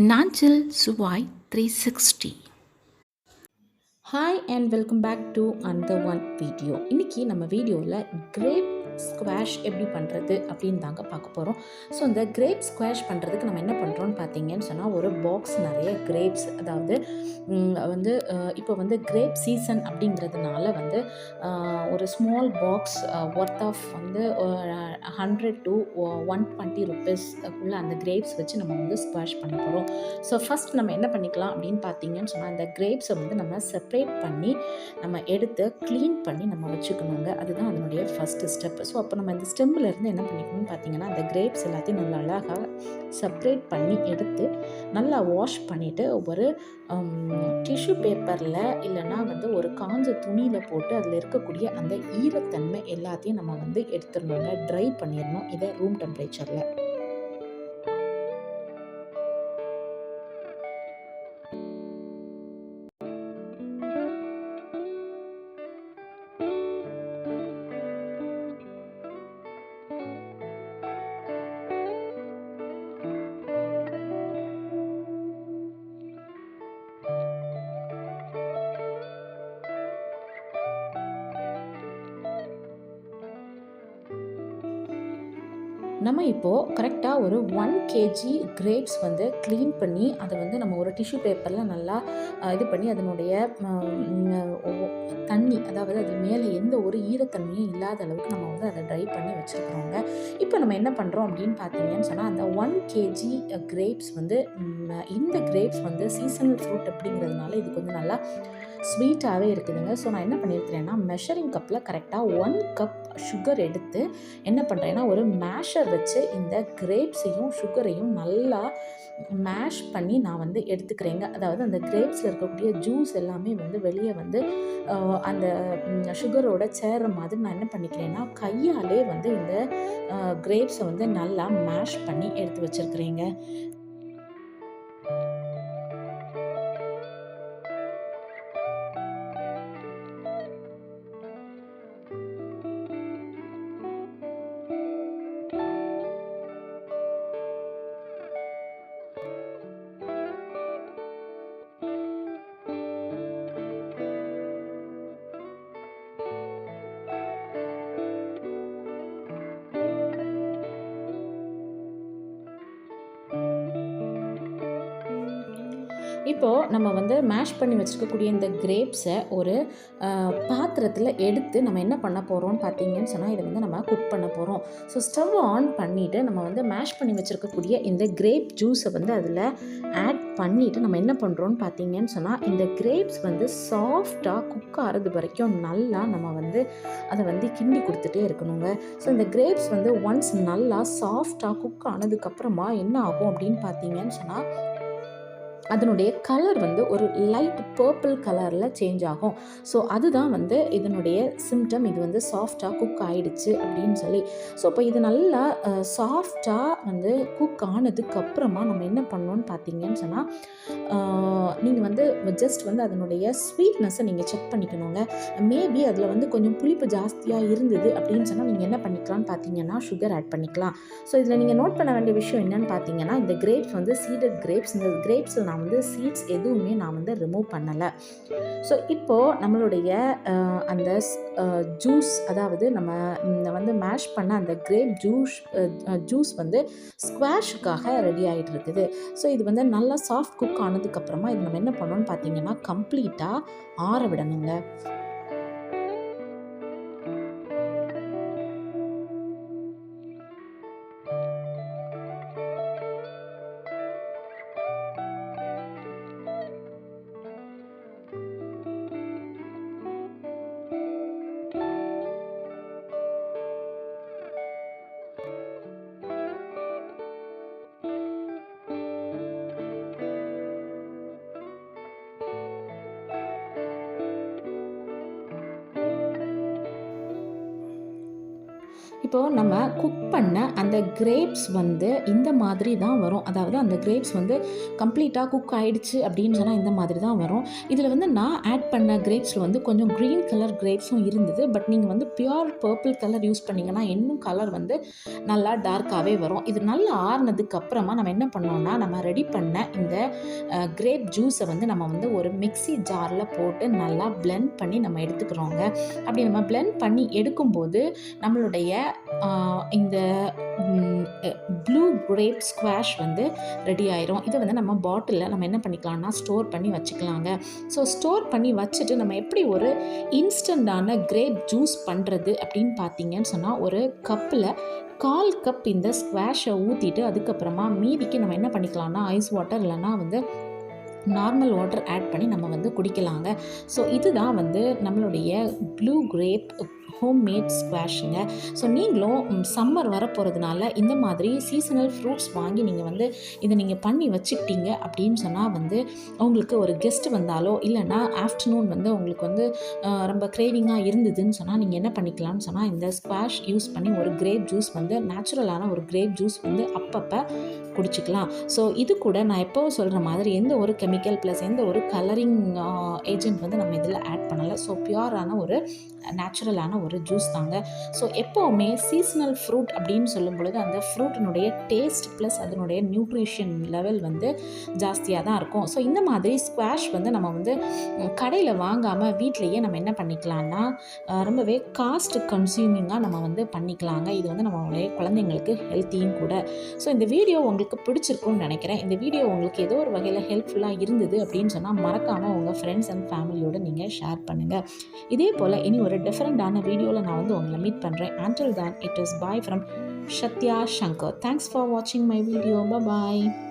Nanjil Suvai 360. Hi and welcome back to another one video. இன்றைக்கி நம்ம வீடியோவில் கிரேப் ஸ்குவாஷ் எப்படி பண்ணுறது அப்படின்னு தாங்க பார்க்க போகிறோம். ஸோ இந்த கிரேப் ஸ்குவாஷ் பண்ணுறதுக்கு நம்ம என்ன பண்ணுறோன்னு பார்த்தீங்கன்னு சொன்னால், ஒரு பாக்ஸ் நிறைய கிரேப்ஸ், அதாவது இப்போ கிரேப் சீசன் அப்படிங்கிறதுனால ஒரு small box worth of 100 to 120 rupees உள்ள அந்த கிரேப்ஸ் வச்சு நம்ம ஸ்குவாஷ் பண்ண போகிறோம். ஸோ ஃபஸ்ட் நம்ம என்ன பண்ணிக்கலாம் அப்படின்னு பார்த்தீங்கன்னு சொன்னால், இந்த கிரேப்ஸை நம்ம செப்பரேட் பண்ணி நம்ம எடுத்து க்ளீன் பண்ணி நம்ம வச்சுக்கணுங்க. அதுதான் அதனுடைய ஃபஸ்ட்டு ஸ்டெப். ஸோ அப்போ நம்ம இந்த ஸ்டெம்மிலேருந்து என்ன பண்ணிக்கணும்னு பார்த்தீங்கன்னா, அந்த கிரேப்ஸ் எல்லாத்தையும் நல்லா அழகாக செப்ரேட் பண்ணி எடுத்து நல்லா வாஷ் பண்ணிவிட்டு ஒரு டிஷ்யூ பேப்பரில் இல்லைன்னா ஒரு காஞ்ச துணியில் போட்டு அதில் இருக்கக்கூடிய அந்த ஈரத்தன்மை எல்லாத்தையும் நம்ம எடுத்துடணுங்க. ட்ரை பண்ணிடணும் இதை ரூம் டெம்பரேச்சரில். நம்ம இப்போது கரெக்டாக ஒரு 1 kg கிரேப்ஸ் க்ளீன் பண்ணி அதை நம்ம ஒரு டிஷ்யூ பேப்பரில் நல்லா இது பண்ணி அதனுடைய தண்ணி, அதாவது அது மேலே எந்த ஒரு ஈரத்தன்மையும் இல்லாத அளவுக்கு நம்ம அதை ட்ரை பண்ணி வச்சுருக்குறோங்க. இப்போ நம்ம என்ன பண்ணுறோம் அப்படின்னு பார்த்தீங்கன்னு சொன்னால், அந்த 1 kg கிரேப்ஸ் இந்த கிரேப்ஸ் சீசனல் ஃப்ரூட் அப்படிங்கிறதுனால இது கொஞ்சம் நல்லா ஸ்வீட்டாகவே இருக்குதுங்க. ஸோ நான் என்ன பண்ணியிருக்கிறேன்னா, மெஷரிங் கப்பில் கரெக்டாக 1 கப் சுகர் எடுத்து என்ன பண்ணுறேன்னா, ஒரு மேஷர் வச்சு இந்த கிரேப்ஸையும் சுகரையும் நல்லா மேஷ் பண்ணி நான் எடுத்துக்கிறேங்க. அதாவது அந்த கிரேப்ஸில் இருக்கக்கூடிய ஜூஸ் எல்லாமே வெளியே அந்த சுகரோட சேர்ற மாதிரி நான் என்ன பண்ணிக்கிறேன்னா, கையாலே இந்த கிரேப்ஸை நல்லா மேஷ் பண்ணி எடுத்து வச்சுருக்கிறேங்க. இப்போது நம்ம மேஷ் பண்ணி வச்சுருக்கக்கூடிய இந்த கிரேப்ஸை ஒரு பாத்திரத்தில் எடுத்து நம்ம என்ன பண்ண போகிறோம்னு பார்த்தீங்கன்னு சொன்னால், இதை நம்ம குக் பண்ண போகிறோம். ஸோ ஸ்டவ் ஆன் பண்ணிவிட்டு நம்ம மேஷ் பண்ணி வச்சுருக்கக்கூடிய இந்த கிரேப் ஜூஸை அதில் ஆட் பண்ணிவிட்டு நம்ம என்ன பண்ணுறோன்னு பார்த்தீங்கன்னு சொன்னால், இந்த கிரேப்ஸ் சாஃப்டாக குக் ஆகிறது வரைக்கும் நல்லா நம்ம அதை கிண்டி கொடுத்துட்டே இருக்கணுங்க. ஸோ இந்த கிரேப்ஸ் ஒன்ஸ் நல்லா சாஃப்டாக குக் ஆனதுக்கப்புறமா என்ன ஆகும் அப்படின்னு பார்த்தீங்கன்னு சொன்னால், அதனுடைய கலர் ஒரு லைட் பர்பிள் கலரில் சேஞ்ச் ஆகும். ஸோ அதுதான் இதனுடைய சிம்டம். இது சாஃப்டாக குக் ஆகிடுச்சு அப்படின்னு சொல்லி. ஸோ இப்போ இது நல்லா சாஃப்டாக குக் ஆனதுக்கப்புறமா நம்ம என்ன பண்ணணும்னு பார்த்தீங்கன்னு சொன்னால், நீங்கள் ஜஸ்ட் அதனுடைய ஸ்வீட்னஸை நீங்கள் செக் பண்ணிக்கணுங்க. மேபி அதில் கொஞ்சம் புளிப்பு ஜாஸ்தியாக இருந்தது அப்படின்னு சொன்னால், நீங்கள் என்ன பண்ணிக்கலாம்னு பார்த்தீங்கன்னா, சுகர் ஆட் பண்ணிக்கலாம். ஸோ இதில் நீங்கள் நோட் பண்ண வேண்டிய விஷயம் என்னன்னு பார்த்தீங்கன்னா, இந்த கிரேப்ஸ் சீடட் கிரேப்ஸ். இந்த கிரேப்ஸில் நான் சீட்ஸ் எதுவுமே நான் ரிமூவ் பண்ணலை. ஸோ இப்போது நம்மளுடைய அந்த ஜூஸ், அதாவது நம்ம மேஷ் பண்ண அந்த கிரேப் ஜூஸ் ஸ்குவாஷுக்காக ரெடி ஆகிட்டு இருக்குது. ஸோ இது நல்லா சாஃப்ட் குக் ஆனதுக்கப்புறமா இது நம்ம என்ன பண்ணோன்னு பார்த்தீங்கன்னா, கம்ப்ளீட்டாக ஆற விடணுங்க. இப்போது நம்ம குக் பண்ண அந்த கிரேப்ஸ் வந்து இந்த மாதிரி தான் வரும். அதாவது அந்த கிரேப்ஸ் வந்து கம்ப்ளீட்டாக குக் ஆகிடுச்சு அப்படின்னு சொன்னால் இந்த மாதிரி தான் வரும். இதில் வந்து நான் ஆட் பண்ண கிரேப்ஸில் வந்து கொஞ்சம் க்ரீன் கலர் கிரேப்ஸும் இருந்தது. பட் நீங்கள் வந்து பியூர் பர்பிள் கலர் யூஸ் பண்ணிங்கன்னா இன்னும் கலர் வந்து நல்லா டார்க்காகவே வரும். இது நல்லா ஆறுனதுக்கு அப்புறமா நம்ம என்ன பண்ணோம்னா, நம்ம ரெடி பண்ண இந்த கிரேப் ஜூஸை வந்து நம்ம வந்து ஒரு மிக்ஸி ஜாரில் போட்டு நல்லா பிளெண்ட் பண்ணி நம்ம எடுத்துக்கிறோங்க. அப்படி நம்ம பிளெண்ட் பண்ணி எடுக்கும்போது நம்மளுடைய இந்த ப்ளூ கிரேப் ஸ்குவாஷ் வந்து ரெடி ஆயிரும். இதை வந்து நம்ம பாட்டிலில் நம்ம என்ன பண்ணிக்கலாம்னா ஸ்டோர் பண்ணி வச்சுக்கலாங்க. ஸோ ஸ்டோர் பண்ணி வச்சுட்டு நம்ம எப்படி ஒரு இன்ஸ்டண்ட்டான கிரேப் ஜூஸ் பண்ணுறது அப்படின்னு பார்த்தீங்கன்னு சொன்னால், ஒரு கப்பில் 1/4 கப் இந்த ஸ்குவாஷை ஊற்றிட்டு அதுக்கப்புறமா மீதிக்கு நம்ம என்ன பண்ணிக்கலாம்னா ஐஸ் வாட்டர் இல்லைன்னா வந்து நார்மல் வாட்டர் ஆட் பண்ணி நம்ம வந்து குடிக்கலாங்க. ஸோ இதுதான் வந்து நம்மளுடைய ப்ளூ கிரேப் ஹோம்மேட் ஸ்குவாஷுங்க. ஸோ நீங்களும் சம்மர் வரப்போகிறதுனால இந்த மாதிரி சீசனல் ஃப்ரூட்ஸ் வாங்கி நீங்கள் வந்து இதை நீங்கள் பண்ணி வச்சுக்கிட்டீங்க அப்படின்னு சொன்னால் வந்து உங்களுக்கு ஒரு கெஸ்ட்டு வந்தாலோ இல்லைன்னா ஆஃப்டர்நூன் வந்து உங்களுக்கு வந்து ரொம்ப கிரேவிங்காக இருந்ததுன்னு சொன்னால் நீங்கள் என்ன பண்ணிக்கலாம்னு சொன்னால் இந்த ஸ்குவாஷ் யூஸ் பண்ணி ஒரு கிரேப் ஜூஸ் வந்து நேச்சுரலான ஒரு கிரேப் ஜூஸ் வந்து அப்பப்போ குடிச்சிக்கலாம். ஸோ இது கூட நான் எப்போவும் சொல்கிற மாதிரி எந்த ஒரு கெமிக்கல் ப்ளஸ் எந்த ஒரு கலரிங் ஏஜென்ட் வந்து நம்ம இதில் ஆட் பண்ணலை. ஸோ பியூரான ஒரு நேச்சுரலான ஒரு ஜூஸ் தாங்க. ஸோ எப்போவுமே சீசனல் ஃப்ரூட் அப்படின்னு சொல்லும் பொழுது அந்த ஃப்ரூட்டினுடைய டேஸ்ட் ப்ளஸ் அதனுடைய நியூட்ரிஷன் லெவல் வந்து ஜாஸ்தியாக தான் இருக்கும். ஸோ இந்த மாதிரி ஸ்குவாஷ் வந்து நம்ம வந்து கடையில் வாங்காமல் வீட்டிலையே நம்ம என்ன பண்ணிக்கலாம்னா ரொம்பவே காஸ்ட் கன்சியூமிங்காக நம்ம வந்து பண்ணிக்கலாங்க. இது வந்து நம்மளுடைய குழந்தைங்களுக்கு ஹெல்த்தியும் கூட. ஸோ இந்த வீடியோ உங்களுக்கு பிடிச்சிருக்கும்னு நினைக்கிறேன். இந்த வீடியோ உங்களுக்கு ஏதோ ஒரு வகையில் ஹெல்ப்ஃபுல்லாக இருந்தது அப்படின்னு சொன்னால் மறக்காமல் உங்கள் ஃப்ரெண்ட்ஸ் அண்ட் ஃபேமிலியோடு நீங்கள் ஷேர் பண்ணுங்கள். இதே போல் இனி ஒரு டிஃப்ரெண்டான வீடியோவில் நான் வந்து உங்களை மீட் பண்ணுறேன். Until then, it is bye from Shatya Shankar. Thanks for watching my video. Bye bye.